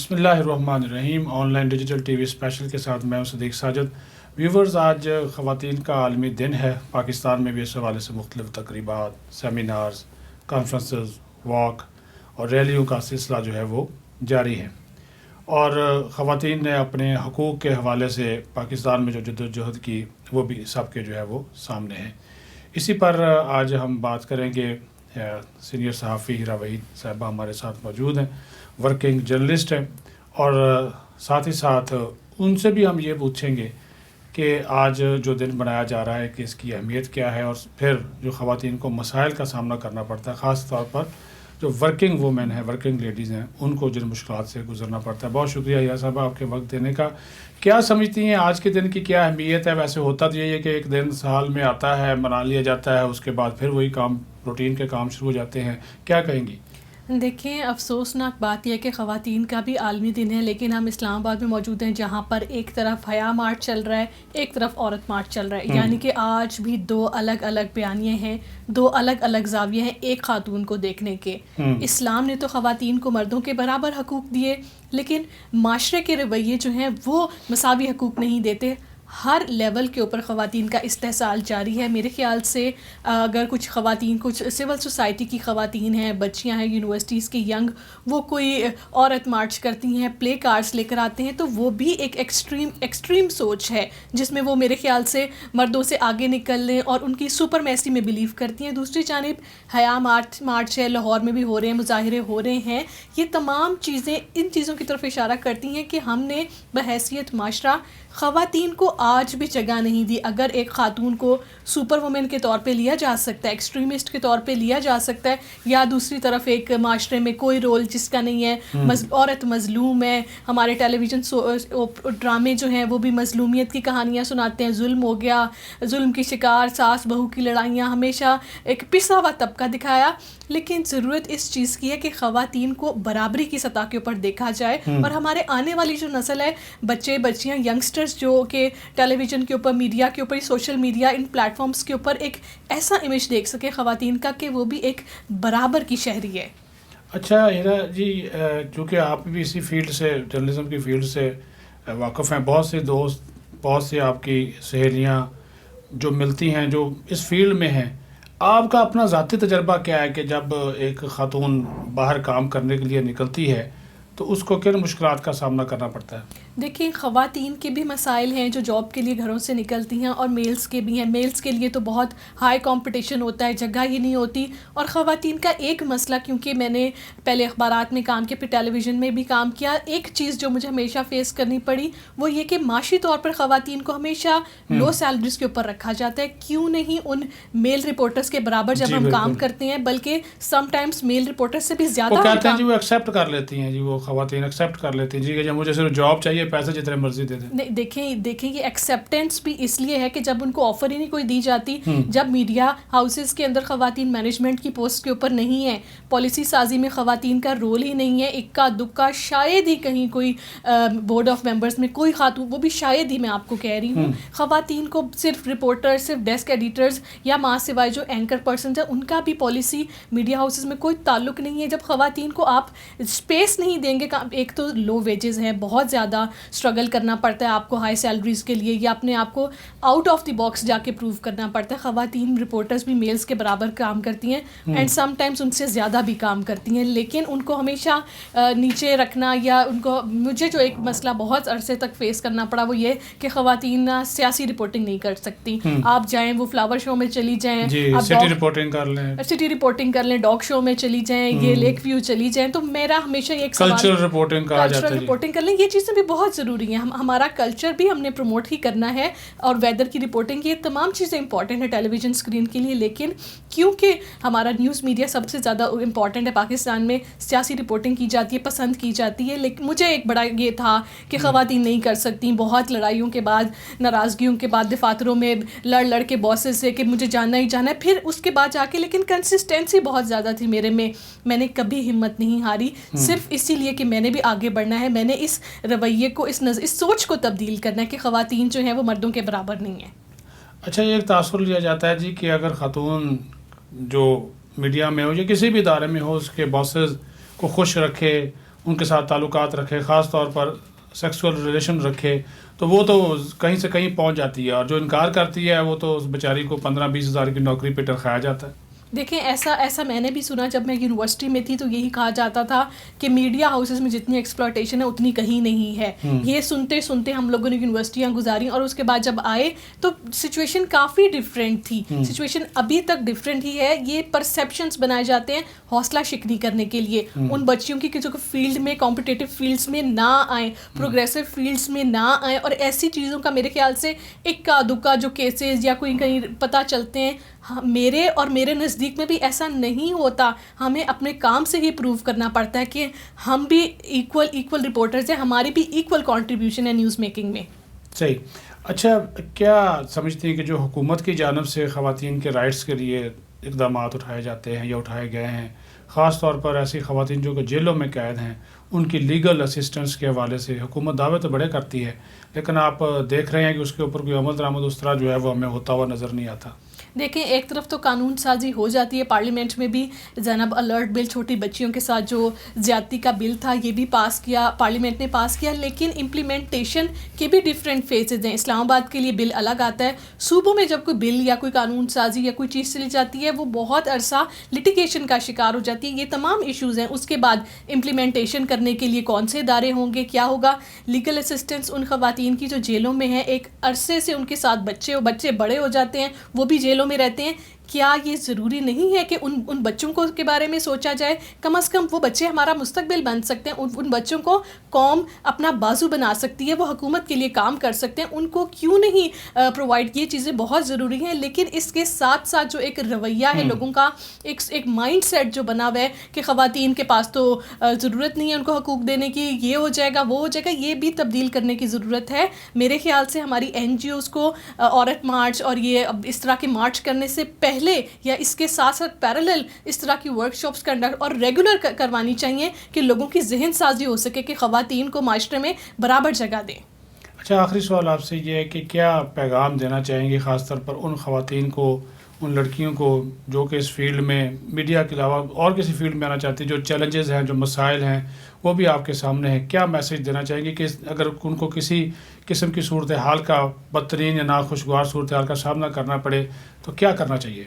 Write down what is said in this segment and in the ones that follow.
بسم اللہ الرحمن الرحیم. On line digital T V special کے ساتھ میں ہوں صدیق ساجد. ویورز، آج خواتین کا عالمی دن ہے. پاکستان میں بھی اس حوالے سے مختلف تقریبات، سیمینارز، کانفرنسز، واک اور ریلیوں کا سلسلہ جو ہے وہ جاری ہے. اور خواتین نے اپنے حقوق کے حوالے سے پاکستان میں جو جدوجہد کی وہ بھی سب کے جو ہے وہ سامنے ہے. اسی پر آج ہم بات کریں گے. سینئر صحافی ہیرا وحید صاحبہ ہمارے ساتھ موجود ہیں، ورکنگ جرنلسٹ ہیں، اور ساتھ ہی ساتھ ان سے بھی ہم یہ پوچھیں گے کہ آج جو دن منایا جا رہا ہے کہ اس کی اہمیت کیا ہے، اور پھر جو خواتین کو مسائل کا سامنا کرنا پڑتا ہے، خاص طور پر جو ورکنگ وومن ہیں، ورکنگ لیڈیز ہیں، ان کو جن مشکلات سے گزرنا پڑتا ہے. بہت شکریہ ہیرا صاحبہ آپ کے وقت دینے کا. کیا سمجھتی ہیں آج کے دن کی کیا اہمیت ہے؟ ویسے ہوتا تو یہی ہے کہ ایک دن سال میں آتا ہے، منا لیا جاتا ہے، اس کے بعد پھر وہی کام، روٹین کے کام شروع ہو جاتے ہیں. کیا کہیں گی؟ دیکھیں، افسوسناک بات یہ ہے کہ خواتین کا بھی عالمی دن ہے، لیکن ہم اسلام آباد میں موجود ہیں جہاں پر ایک طرف حیا مارچ چل رہا ہے، ایک طرف عورت مارچ چل رہا ہے. یعنی کہ آج بھی دو الگ الگ بیانیے ہیں، دو الگ الگ زاویے ہیں ایک خاتون کو دیکھنے کے. اسلام نے تو خواتین کو مردوں کے برابر حقوق دیے، لیکن معاشرے کے رویے جو ہیں وہ مساوی حقوق نہیں دیتے. ہر لیول کے اوپر خواتین کا استحصال جاری ہے. میرے خیال سے اگر کچھ خواتین، کچھ سول سوسائٹی کی خواتین ہیں، بچیاں ہیں یونیورسٹیز کی ینگ، وہ کوئی عورت مارچ کرتی ہیں، پلے کارڈز لے کر آتے ہیں، تو وہ بھی ایک ایکسٹریم سوچ ہے جس میں وہ میرے خیال سے مردوں سے آگے نکل لیں اور ان کی سپرمیسی میں بلیو کرتی ہیں. دوسری جانب حیا مارچ ہے، لاہور میں بھی ہو رہے ہیں، مظاہرے ہو رہے ہیں. یہ تمام چیزیں ان چیزوں کی طرف اشارہ کرتی ہیں کہ ہم نے بحیثیت معاشرہ خواتین کو آج بھی جگہ نہیں دی. اگر ایک خاتون کو سپر وومن کے طور پہ لیا جا سکتا ہے، ایکسٹریمسٹ کے طور پہ لیا جا سکتا ہے، یا دوسری طرف ایک معاشرے میں کوئی رول جس کا نہیں ہے، عورت مظلوم ہے. ہمارے ٹیلی ویژن ڈرامے جو ہیں وہ بھی مظلومیت کی کہانیاں سناتے ہیں. ظلم ہو گیا، ظلم کی شکار، ساس بہو کی لڑائیاں، ہمیشہ ایک پسا ہوا طبقہ دکھایا. لیکن ضرورت اس چیز کی ہے کہ خواتین کو برابری کی سطح کے اوپر دیکھا جائے، اور ہمارے آنے والی جو نسل ہے، بچے بچیاں، ینگسٹرز جو کہ ٹیلی ویژن کے اوپر، میڈیا کے اوپر، سوشل میڈیا، ان پلیٹ فارمز کے اوپر ایک ایسا امیج دیکھ سکے خواتین کا کہ وہ بھی ایک برابر کی شہری ہے. اچھا ہیرا جی، چونکہ آپ بھی اسی فیلڈ سے، جرنلزم کی فیلڈ سے واقف ہیں، بہت سے دوست، بہت سے آپ کی سہیلیاں جو ملتی ہیں جو اس فیلڈ میں ہیں، آپ کا اپنا ذاتی تجربہ کیا ہے کہ جب ایک خاتون باہر کام کرنے کے لیے نکلتی ہے تو اس کو کن مشکلات کا سامنا کرنا پڑتا ہے؟ دیکھیں، خواتین کے بھی مسائل ہیں جو جاب کے لیے گھروں سے نکلتی ہیں، اور میلز کے بھی ہیں. میلز کے لیے تو بہت ہائی کمپٹیشن ہوتا ہے، جگہ ہی نہیں ہوتی. اور خواتین کا ایک مسئلہ، کیونکہ میں نے پہلے اخبارات میں کام کیا، پھر ٹیلی ویژن میں بھی کام کیا، ایک چیز جو مجھے ہمیشہ فیس کرنی پڑی وہ یہ کہ معاشی طور پر خواتین کو ہمیشہ لو سیلریز کے اوپر رکھا جاتا ہے. کیوں نہیں ان میل رپورٹرز کے برابر جب ہم کام کرتے ہیں، بلکہ سم ٹائمز میل رپورٹر سے بھی زیادہ. وہ کہتے ہیں جی، وہ ایکسیپٹ کر لیتی ہیں، جی وہ خواتین ایکسیپٹ کر لیتی ہیں جی کہ مجھے صرف جاب چاہیے، پیسے جتنے مرضی دے دیں. دیکھیں یہ ایکسیپٹنس بھی اس لیے ہے کہ جب ان کو آفر ہی نہیں کوئی دی جاتی، جب میڈیا ہاؤسز کے اندر خواتین مینجمنٹ کی پوسٹ کے اوپر نہیں ہیں، پالیسی سازی میں خواتین کا رول ہی نہیں ہے، اکا دکا شاید ہی کہیں کوئی بورڈ آف ممبرز میں کوئی خاتون، وہ بھی شاید ہی، میں آپ کو کہہ رہی ہوں، خواتین کو صرف رپورٹر، صرف ڈیسک ایڈیٹرز یا ماں سوائے جو اینکر پرسنز ہیں ان کا بھی پالیسی میڈیا ہاؤسز میں کوئی تعلق نہیں ہے. جب خواتین کو آپ اسپیس نہیں دیں گے، ایک تو لو ویجز ہیں، بہت زیادہ اسٹرگل کرنا پڑتا ہے آپ کو ہائی سیلریز کے لیے، یا اپنے آپ کو آؤٹ آف دی باکس جا کے پروو کرنا پڑتا ہے. خواتین رپورٹرز بھی میلز کے برابر کام کرتی ہیں، اینڈ سم ٹائمز ان سے زیادہ بھی کام کرتی ہیں، لیکن ان کو ہمیشہ نیچے رکھنا، یا ان کو، مجھے جو ایک مسئلہ بہت عرصے تک فیس کرنا پڑا وہ یہ کہ خواتین سیاسی رپورٹنگ نہیں کر سکتی. آپ جائیں، وہ فلاور شو میں چلی جائیں، آپ سٹی رپورٹنگ کر لیں، سٹی رپورٹنگ کر لیں، ڈاگ شو میں چلی جائیں، یہ لیک ویو چلی جائیں. تو میرا ہمیشہ یہ ایک کلچرل رپورٹنگ کہا جاتا ہے، کلچرل رپورٹنگ کر لیں. یہ چیزیں بھی بہت ضروری ہیں، ہمارا کلچر بھی ہم نے پروموٹ ہی کرنا ہے، اور ویدر کی رپورٹنگ، یہ تمام چیزیں امپورٹنٹ ہے ٹیلی ویژن اسکرین کے لیے. لیکن کیونکہ ہمارا نیوز میڈیا سب سے زیادہ امپورٹنٹ ہے پاکستان میں، سیاسی رپورٹنگ کی جاتی ہے، پسند کی جاتی ہے. لیکن مجھے ایک بڑا یہ تھا کہ خواتین نہیں کر سکتی. بہت لڑائیوں کے بعد، ناراضگیوں کے بعد، دفاتروں میں لڑ کے باسز سے کہ مجھے جانا ہی جانا ہے، پھر اس کے بعد جا کے، لیکن کنسسٹینسی بہت زیادہ تھی میرے میں نے کبھی ہمت نہیں ہاری، صرف اسی لیے کہ میں نے بھی آگے بڑھنا ہے. میں نے اس رویے کو، اس سوچ کو تبدیل کرنا ہے کہ خواتین جو ہیں وہ مردوں کے برابر نہیں ہیں. اچھا، یہ ایک تاثر لیا جاتا ہے جی کہ اگر خاتون جو میڈیا میں ہو یا کسی بھی ادارے میں ہو، اس کے باسز کو خوش رکھے، ان کے ساتھ تعلقات رکھے، خاص طور پر سیکسول ریلیشن رکھے، تو وہ تو کہیں سے کہیں پہنچ جاتی ہے، اور جو انکار کرتی ہے وہ تو اس بیچاری کو 15-20 ہزار کی نوکری پہ ٹرکایا جاتا ہے۔ دیکھیں ایسا میں نے بھی سنا جب میں یونیورسٹی میں تھی، تو یہی کہا جاتا تھا کہ میڈیا ہاؤسز میں جتنی ایکسپلائٹیشن ہے اتنی کہیں نہیں ہے۔ یہ سنتے سنتے ہم لوگوں نے یونیورسٹیاں گزاری، اور اس کے بعد جب آئے تو سچویشن کافی ڈفرینٹ تھی۔ سچویشن ابھی تک ڈفرینٹ ہی ہے۔ یہ پرسیپشنز بنائے جاتے ہیں حوصلہ شکنی کرنے کے لیے ان بچیوں کی کہ جو فیلڈ میں کمپٹیٹیو فیلڈس میں نہ آئیں، پروگریسو فیلڈس میں نہ آئیں، اور ایسی چیزوں کا میرے خیال سے اکا دکا جو کیسز یا کوئی کہیں پتہ چلتے ہیں، میرے اور میرے نزدیک میں بھی ایسا نہیں ہوتا۔ ہمیں اپنے کام سے ہی پروو کرنا پڑتا ہے کہ ہم بھی ایکول رپورٹرز ہیں، ہماری بھی ایکول کنٹریبیوشن ہے نیوز میکنگ میں۔ صحیح۔ اچھا، کیا سمجھتی ہیں کہ جو حکومت کی جانب سے خواتین کے رائٹس کے لیے اقدامات اٹھائے جاتے ہیں یا اٹھائے گئے ہیں، خاص طور پر ایسی خواتین جو کہ جیلوں میں قید ہیں، ان کی لیگل اسسٹنس کے حوالے سے حکومت دعوے تو بڑے کرتی ہے، لیکن آپ دیکھ رہے ہیں کہ اس کے اوپر کوئی عمل درآمد اس طرح جو ہے وہ ہمیں ہوتا ہوا نظر نہیں آتا؟ دیکھیں، ایک طرف تو قانون سازی ہو جاتی ہے، پارلیمنٹ میں بھی زینب الرٹ بل چھوٹی بچیوں کے ساتھ جو زیادتی کا بل تھا یہ بھی پاس کیا، پارلیمنٹ نے پاس کیا، لیکن امپلیمنٹیشن کے بھی ڈفرینٹ فیزز ہیں۔ اسلام آباد کے لیے بل الگ آتا ہے، صوبوں میں جب کوئی بل یا کوئی قانون سازی یا کوئی چیز چلی جاتی ہے وہ بہت عرصہ لٹیگیشن کا شکار ہو جاتی ہے۔ یہ تمام ایشوز ہیں۔ اس کے بعد امپلیمنٹیشن کرنے کے لیے کون سے ادارے ہوں گے، کیا ہوگا، لیگل اسسٹنس ان خواتین کی جو جیلوں میں ہیں، ایک عرصے سے ان کے ساتھ بچے بڑے ہو جاتے ہیں، وہ بھی جیلوں میں رہتے ہیں۔ کیا یہ ضروری نہیں ہے کہ ان بچوں کو کے بارے میں سوچا جائے؟ کم از کم وہ بچے ہمارا مستقبل بن سکتے ہیں، ان بچوں کو قوم اپنا بازو بنا سکتی ہے، وہ حکومت کے لیے کام کر سکتے ہیں، ان کو کیوں نہیں پرووائڈ؟ یہ چیزیں بہت ضروری ہیں، لیکن اس کے ساتھ ساتھ جو ایک رویہ ہے لوگوں کا، ایک مائنڈ سیٹ جو بنا ہوا ہے کہ خواتین کے پاس تو ضرورت نہیں ہے ان کو حقوق دینے کی، یہ ہو جائے گا وہ ہو جائے گا، یہ بھی تبدیل کرنے کی ضرورت ہے۔ میرے خیال سے ہماری این جی اوز کو عورت مارچ اور یہ اس طرح کے مارچ کرنے سے پہلے یا اس کے ساتھ ساتھ پیرالل اس طرح کی ورک شاپس کنڈکٹ اور ریگولر کروانی چاہیے کہ لوگوں کی ذہن سازی ہو سکے کہ خواتین کو معاشرے میں برابر جگہ دیں۔ اچھا، آخری سوال آپ سے یہ ہے کہ کیا پیغام دینا چاہیں گے خاص طور پر ان خواتین کو، ان لڑکیوں کو جو کہ اس فیلڈ میں میڈیا کے علاوہ اور کسی فیلڈ میں آنا چاہتی ہیں، جو چیلنجز ہیں، جو مسائل ہیں وہ بھی آپ کے سامنے ہیں، کیا میسج دینا چاہیں گے کہ اگر ان کو کسی قسم کی صورتحال کا، بدترین یا ناخوشگوار صورتحال کا سامنا کرنا پڑے تو کیا کرنا چاہیے؟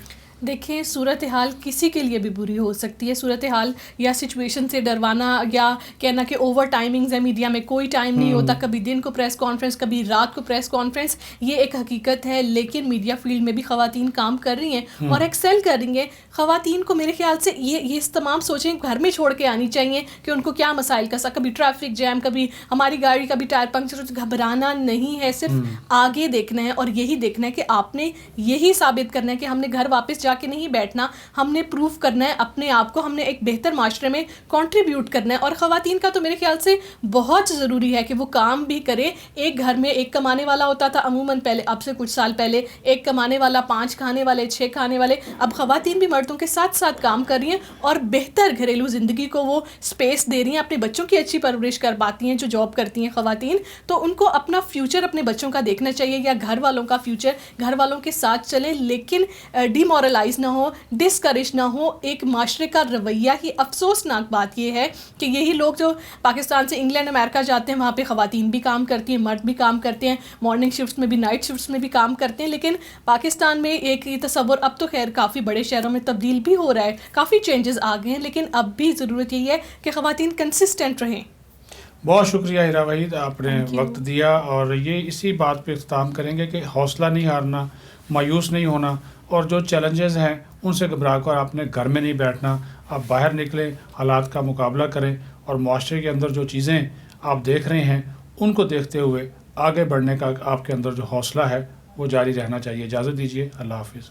دیکھیں، صورتحال کسی کے لیے بھی بری ہو سکتی ہے۔ صورتحال یا سچویشن سے ڈروانا یا کہنا کہ اوور ٹائمنگز ہے، میڈیا میں کوئی ٹائم نہیں ہوتا، کبھی دن کو پریس کانفرنس، کبھی رات کو پریس کانفرنس، یہ ایک حقیقت ہے، لیکن میڈیا فیلڈ میں بھی خواتین کام کر رہی ہیں اور ایکسل کر رہی ہیں۔ خواتین کو میرے خیال سے یہ اس تمام سوچیں گھر میں چھوڑ کے آنی چاہیے کہ ان کو کیا مسائل کا ساتھ، کبھی ٹریفک جیم، کبھی ہماری گاڑی کبھی ٹائر پنکچر، گھبرانا نہیں ہے، صرف آگے دیکھنا ہے اور یہی دیکھنا ہے کہ آپ نے یہی ثابت کرنا ہے کہ ہم نے گھر واپس جا کے نہیں بیٹھنا، ہم نے پروف کرنا ہے اپنے آپ کو، ہم نے ایک بہتر معاشرے میں کنٹریبیوٹ کرنا ہے۔ اور خواتین کا تو میرے خیال سے بہت ضروری ہے کہ وہ کام بھی کرے۔ ایک گھر میں ایک کمانے والا ہوتا تھا عموماً پہلے، اب سے کچھ سال پہلے ایک کمانے والا، 5 کھانے والے، 6 کھانے والے، اب خواتین بھی مردوں کے ساتھ ساتھ کام کر رہی ہیں اور بہتر گھریلو زندگی کو وہ سپیس دے رہی ہیں، اپنے بچوں کی اچھی پرورش کر پاتی ہیں۔ جو جاب کرتی ہیں خواتین، تو ان کو اپنا فیوچر اپنے بچوں کا دیکھنا چاہیے یا گھر والوں کا فیوچر، گھر والوں کے ساتھ چلے، لیکن ڈی مورلائز نہ ہو، ڈسکریج نہ ہو۔ ایک معاشرے کا رویہ ہی، افسوسناک بات یہ ہے کہ یہی لوگ جو پاکستان سے انگلینڈ، امریکہ جاتے ہیں، وہاں پہ خواتین بھی کام کرتی ہیں، مرد بھی کام کرتے ہیں، مارننگ شفٹس میں بھی، نائٹ شفٹس میں بھی کام کرتے ہیں، لیکن پاکستان میں ایک یہ تصور، اب تو خیر کافی بڑے شہروں میں تبدیل بھی ہو رہا ہے، کافی چینجز آ گئے ہیں، لیکن اب بھی ضرورت یہی ہے کہ خواتین کنسسٹنٹ رہیں۔ بہت شکریہ ہیرا وحید، آپ نے وقت دیا، اور یہ اسی بات پہ اختتام کریں گے کہ حوصلہ نہیں ہارنا، مایوس نہیں ہونا، اور جو چیلنجز ہیں ان سے گھبرا کر آپ نے گھر میں نہیں بیٹھنا، آپ باہر نکلیں، حالات کا مقابلہ کریں، اور معاشرے کے اندر جو چیزیں آپ دیکھ رہے ہیں ان کو دیکھتے ہوئے آگے بڑھنے کا آپ کے اندر جو حوصلہ ہے وہ جاری رہنا چاہیے۔ اجازت دیجیے، اللہ حافظ۔